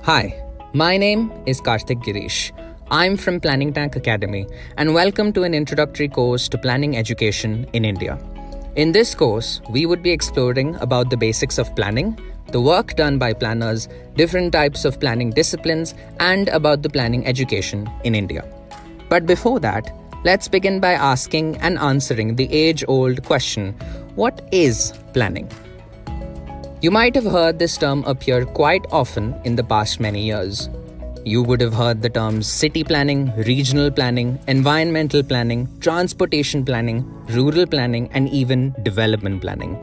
Hi, my name is Karthik Girish. I'm from Planning Tank Academy and welcome to an introductory course to planning education in India. In this course, we would be exploring about the basics of planning, the work done by planners, different types of planning disciplines, and about the planning education in India. But before that, let's begin by asking and answering the age-old question, what is planning? You might have heard this term appear quite often in the past many years. You would have heard the terms city planning, regional planning, environmental planning, transportation planning, rural planning, and even development planning.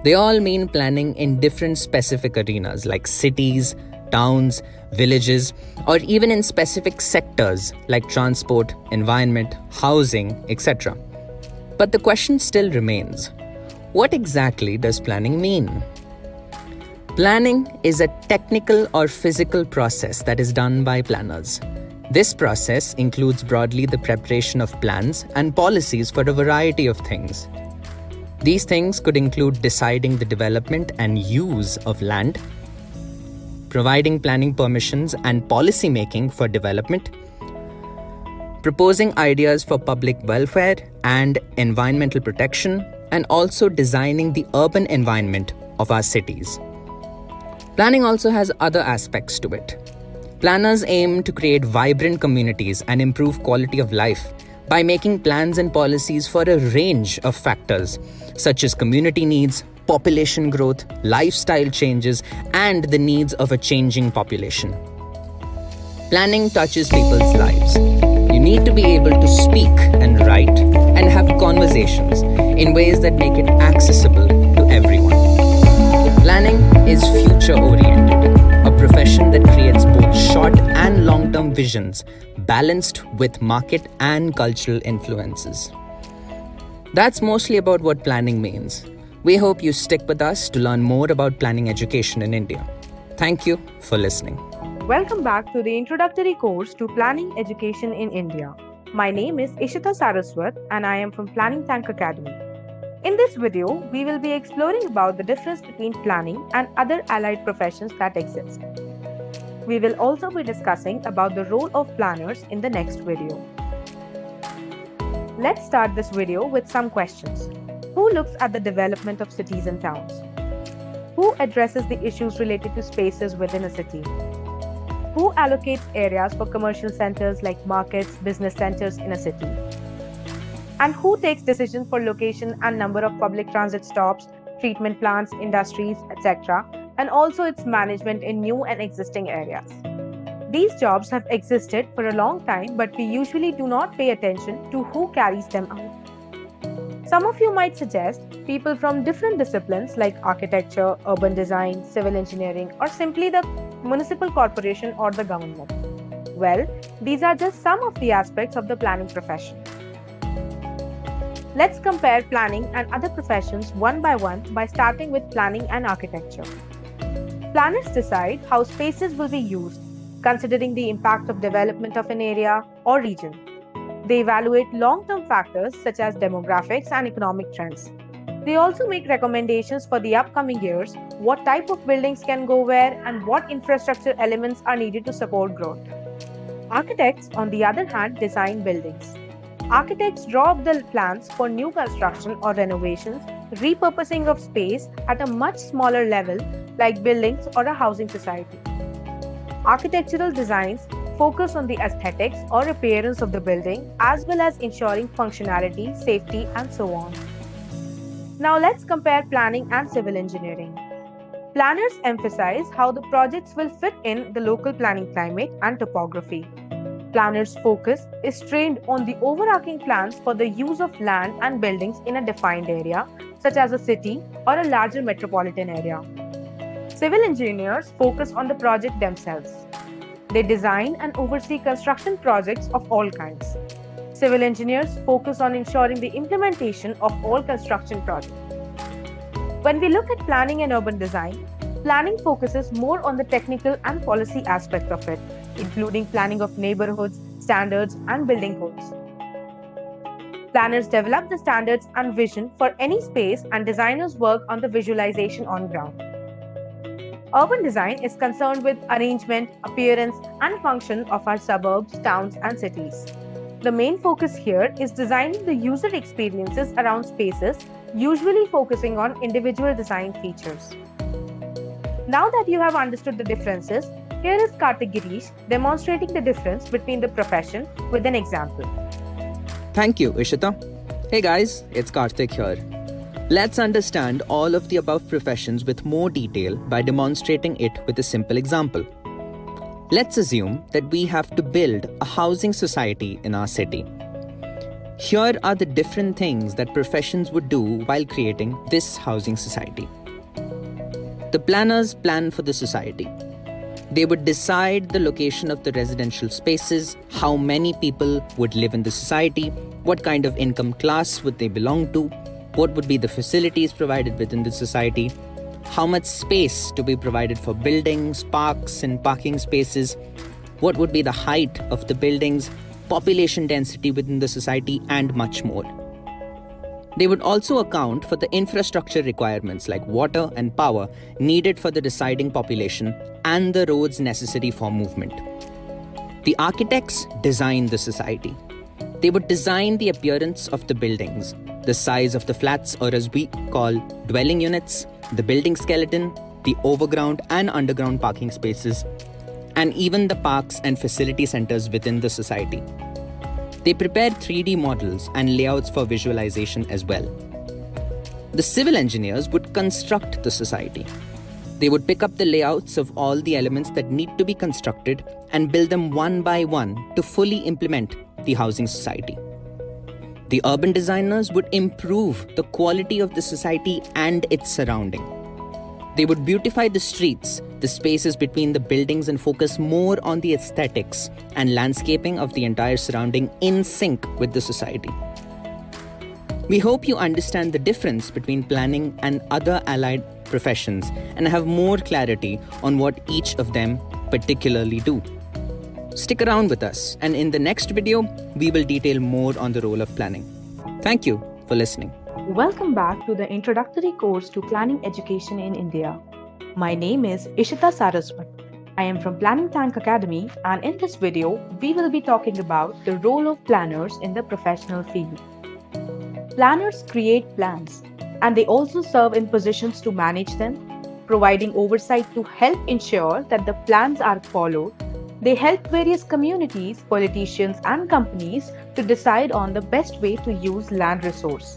They all mean planning in different specific arenas like cities, towns, villages, or even in specific sectors like transport, environment, housing, etc. But the question still remains, what exactly does planning mean? Planning is a technical or physical process that is done by planners. This process includes broadly the preparation of plans and policies for a variety of things. These things could include deciding the development and use of land, providing planning permissions and policy making for development, proposing ideas for public welfare and environmental protection, and also designing the urban environment of our cities. Planning also has other aspects to it. Planners aim to create vibrant communities and improve quality of life by making plans and policies for a range of factors such as community needs, population growth, lifestyle changes, and the needs of a changing population. Planning touches people's lives. You need to be able to speak and write and have conversations in ways that make it accessible to everyone. Planning is future-oriented, a profession that creates both short and long-term visions balanced with market and cultural influences. That's mostly about what planning means. We hope you stick with us to learn more about planning education in India. Thank you for listening. Welcome back to the introductory course to planning education in India. My name is Ishita Saraswat and I am from Planning Tank Academy. In this video, we will be exploring about the difference between planning and other allied professions that exist. We will also be discussing about the role of planners in the next video. Let's start this video with some questions. Who looks at the development of cities and towns? Who addresses the issues related to spaces within a city? Who allocates areas for commercial centers like markets, business centers in a city? And who takes decisions for location and number of public transit stops, treatment plants, industries, etc., and also its management in new and existing areas? These jobs have existed for a long time, but we usually do not pay attention to who carries them out. Some of you might suggest people from different disciplines like architecture, urban design, civil engineering, or simply the municipal corporation or the government. Well, these are just some of the aspects of the planning profession. Let's compare planning and other professions one by starting with planning and architecture. Planners decide how spaces will be used, considering the impact of development of an area or region. They evaluate long-term factors such as demographics and economic trends. They also make recommendations for the upcoming years, what type of buildings can go where, and what infrastructure elements are needed to support growth. Architects, on the other hand, design buildings. Architects draw up the plans for new construction or renovations, repurposing of space at a much smaller level like buildings or a housing society. Architectural designs focus on the aesthetics or appearance of the building as well as ensuring functionality, safety, and so on. Now let's compare planning and civil engineering. Planners emphasize how the projects will fit in the local planning climate and topography. Planners' focus is trained on the overarching plans for the use of land and buildings in a defined area, such as a city or a larger metropolitan area. Civil engineers focus on the project themselves. They design and oversee construction projects of all kinds. Civil engineers focus on ensuring the implementation of all construction projects. When we look at planning and urban design, planning focuses more on the technical and policy aspect of it, including planning of neighborhoods, standards, and building codes. Planners develop the standards and vision for any space, and designers work on the visualization on ground. Urban design is concerned with arrangement, appearance, and function of our suburbs, towns, and cities. The main focus here is designing the user experiences around spaces, usually focusing on individual design features. Now that you have understood the differences, here is Karthik Girish demonstrating the difference between the profession with an example. Thank you, Ishita. Hey guys, it's Karthik here. Let's understand all of the above professions with more detail by demonstrating it with a simple example. Let's assume that we have to build a housing society in our city. Here are the different things that professions would do while creating this housing society. The planners plan for the society. They would decide the location of the residential spaces, how many people would live in the society, what kind of income class would they belong to, what would be the facilities provided within the society, how much space to be provided for buildings, parks, and parking spaces, what would be the height of the buildings, population density within the society, and much more. They would also account for the infrastructure requirements like water and power needed for the residing population and the roads necessary for movement. The architects design the society. They would design the appearance of the buildings, the size of the flats, or as we call dwelling units, the building skeleton, the overground and underground parking spaces, and even the parks and facility centers within the society. They prepare 3D models and layouts for visualization as well. The civil engineers would construct the society. They would pick up the layouts of all the elements that need to be constructed and build them one by one to fully implement the housing society. The urban designers would improve the quality of the society and its surrounding. They would beautify the streets, the spaces between the buildings, and focus more on the aesthetics and landscaping of the entire surrounding in sync with the society. We hope you understand the difference between planning and other allied professions and have more clarity on what each of them particularly do. Stick around with us, and in the next video, we will detail more on the role of planning. Thank you for listening. Welcome back to the introductory course to planning education in India. My name is Ishita Saraswat. I am from Planning Tank Academy, and in this video, we will be talking about the role of planners in the professional field. Planners create plans, and they also serve in positions to manage them, providing oversight to help ensure that the plans are followed. They help various communities, politicians, and companies to decide on the best way to use land resource.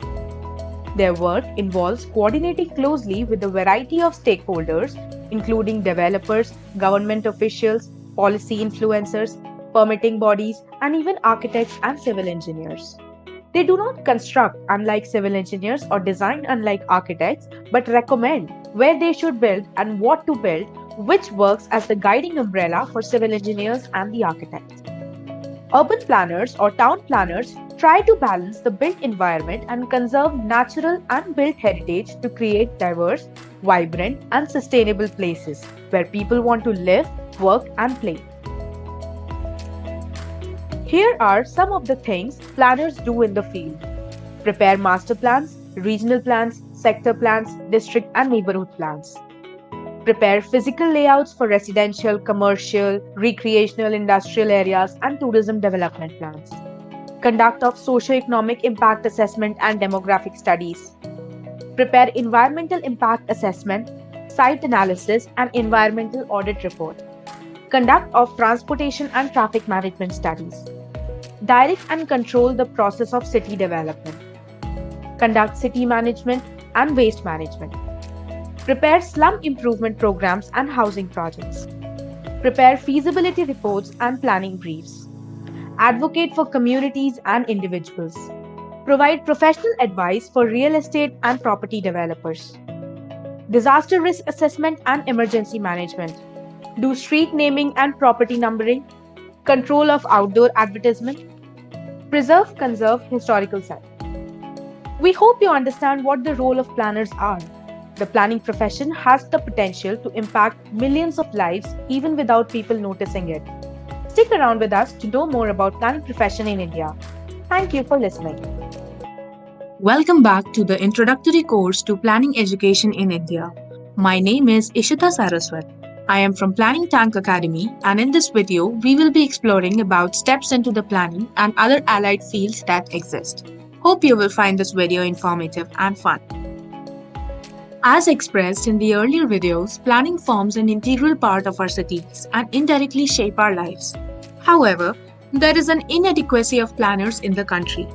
Their work involves coordinating closely with a variety of stakeholders, including developers, government officials, policy influencers, permitting bodies, and even architects and civil engineers. They do not construct unlike civil engineers or design unlike architects, but recommend where they should build and what to build, which works as the guiding umbrella for civil engineers and the architects. Urban planners or town planners try to balance the built environment and conserve natural and built heritage to create diverse, vibrant, and sustainable places where people want to live, work, and play. Here are some of the things planners do in the field: prepare master plans, regional plans, sector plans, district and neighborhood plans. Prepare physical layouts for residential, commercial, recreational, industrial areas and tourism development plans. Conduct of socio-economic impact assessment and demographic studies. Prepare environmental impact assessment, site analysis and environmental audit report. Conduct of transportation and traffic management studies. Direct and control the process of city development. Conduct city management and waste management. Prepare slum improvement programs and housing projects. Prepare feasibility reports and planning briefs. Advocate for communities and individuals. Provide professional advice for real estate and property developers. Disaster risk assessment and emergency management. Do street naming and property numbering. Control of outdoor advertisement. Conserve historical sites. We hope you understand what the role of planners are. The planning profession has the potential to impact millions of lives even without people noticing it. Stick around with us to know more about planning profession in India. Thank you for listening. Welcome back to the introductory course to planning education in India. My name is Ishita Saraswat. I am from Planning Tank Academy, and in this video, we will be exploring about steps into the planning and other allied fields that exist. Hope you will find this video informative and fun. As expressed in the earlier videos, planning forms an integral part of our cities and indirectly shape our lives. However, there is an inadequacy of planners in the country.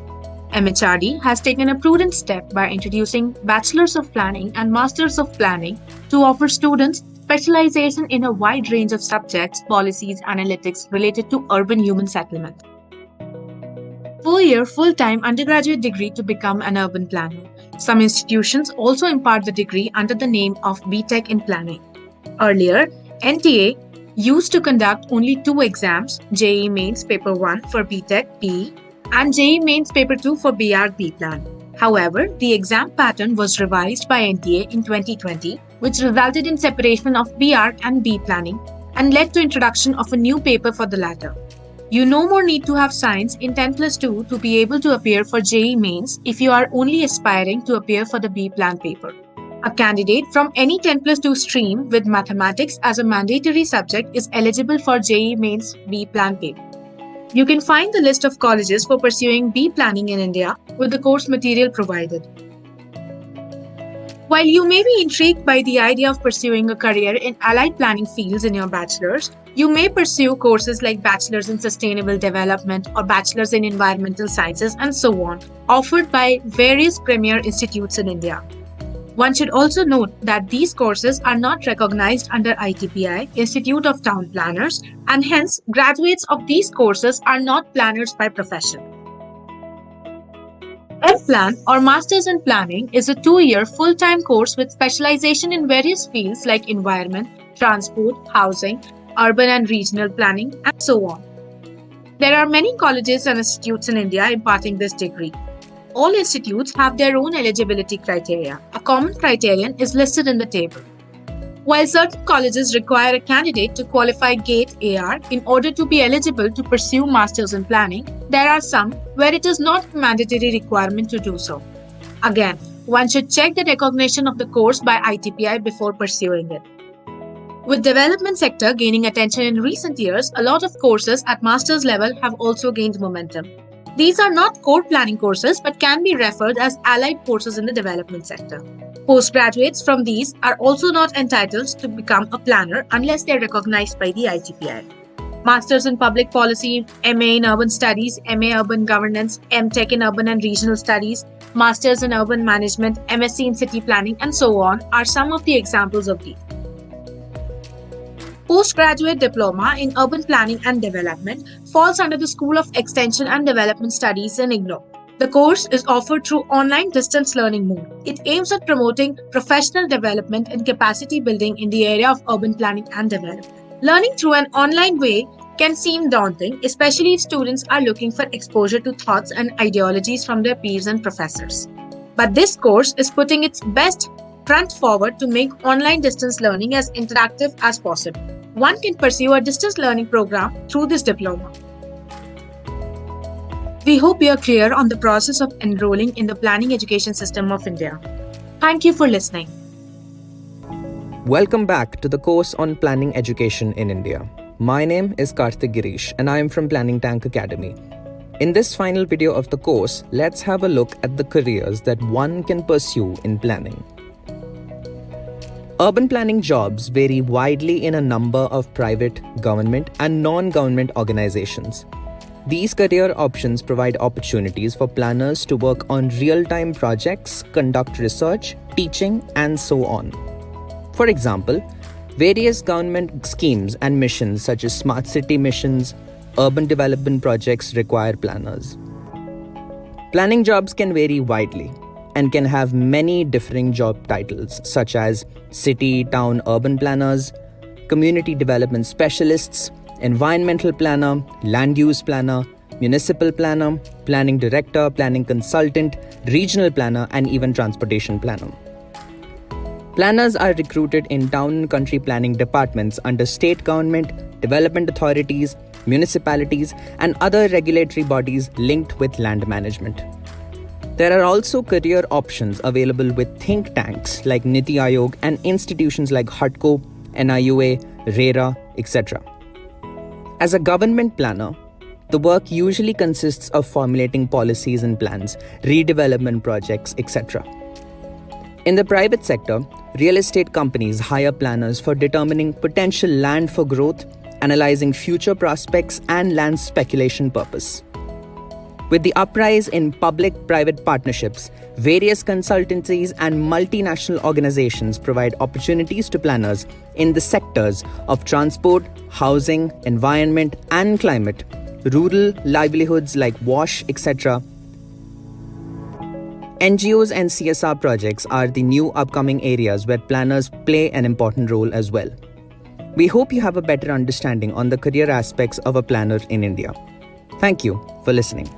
MHRD has taken a prudent step by introducing Bachelors of Planning and Masters of Planning to offer students specialization in a wide range of subjects, policies, analytics related to urban human settlement. 4-year full-time undergraduate degree to become an urban planner. Some institutions also impart the degree under the name of B.Tech in Planning. Earlier, NTA used to conduct only 2 exams, JEE Mains Paper 1 for B.Tech PE and JEE Mains Paper 2 for BR B.Plan. However, the exam pattern was revised by NTA in 2020, which resulted in separation of B.Arch and B.Planning and led to introduction of a new paper for the latter. You no more need to have science in 10+2 to be able to appear for JEE Mains if you are only aspiring to appear for the B.Plan paper. A candidate from any 10+2 stream with mathematics as a mandatory subject is eligible for JEE Mains B.Plan paper. You can find the list of colleges for pursuing B.Planning in India with the course material provided. While you may be intrigued by the idea of pursuing a career in allied planning fields in your bachelor's, you may pursue courses like Bachelor's in Sustainable Development or Bachelor's in Environmental Sciences and so on, offered by various premier institutes in India. One should also note that these courses are not recognized under ITPI, Institute of Town Planners, and hence graduates of these courses are not planners by profession. M.Plan or Masters in Planning is a 2-year full-time course with specialization in various fields like environment, transport, housing, urban and regional planning, and so on. There are many colleges and institutes in India imparting this degree. All institutes have their own eligibility criteria. A common criterion is listed in the table. While certain colleges require a candidate to qualify GATE AR in order to be eligible to pursue Masters in Planning, there are some where it is not a mandatory requirement to do so. Again, one should check the recognition of the course by ITPI before pursuing it. With development sector gaining attention in recent years, a lot of courses at master's level have also gained momentum. These are not core planning courses but can be referred as allied courses in the development sector. Postgraduates from these are also not entitled to become a planner unless they are recognized by the ITPI. Masters in Public Policy, MA in Urban Studies, MA Urban Governance, M.Tech in Urban and Regional Studies, Masters in Urban Management, MSc in City Planning, and so on are some of the examples of these. Postgraduate Diploma in Urban Planning and Development falls under the School of Extension and Development Studies in IGNOU. The course is offered through online distance learning mode. It aims at promoting professional development and capacity building in the area of urban planning and development. Learning through an online way can seem daunting, especially if students are looking for exposure to thoughts and ideologies from their peers and professors. But this course is putting its best front forward to make online distance learning as interactive as possible. One can pursue a distance learning program through this diploma. We hope you are clear on the process of enrolling in the planning education system of India. Thank you for listening. Welcome back to the course on planning education in India. My name is Karthik Girish and I am from Planning Tank Academy. In this final video of the course, let's have a look at the careers that one can pursue in planning. Urban planning jobs vary widely in a number of private, government, and non-government organizations. These career options provide opportunities for planners to work on real-time projects, conduct research, teaching, and so on. For example, various government schemes and missions such as smart city missions, urban development projects require planners. Planning jobs can vary widely and can have many differing job titles such as city, town, urban planners, community development specialists, environmental planner, land use planner, municipal planner, planning director, planning consultant, regional planner, and even transportation planner. Planners are recruited in town and country planning departments under state government, development authorities, municipalities, and other regulatory bodies linked with land management. There are also career options available with think tanks like Niti Aayog and institutions like HUTCO, NIUA, RERA, etc. As a government planner, the work usually consists of formulating policies and plans, redevelopment projects, etc. In the private sector, real estate companies hire planners for determining potential land for growth, analyzing future prospects, and land speculation purpose. With the uprise in public-private partnerships, various consultancies and multinational organizations provide opportunities to planners in the sectors of transport, housing, environment, and climate, rural livelihoods like WASH, etc. NGOs and CSR projects are the new upcoming areas where planners play an important role as well. We hope you have a better understanding on the career aspects of a planner in India. Thank you for listening.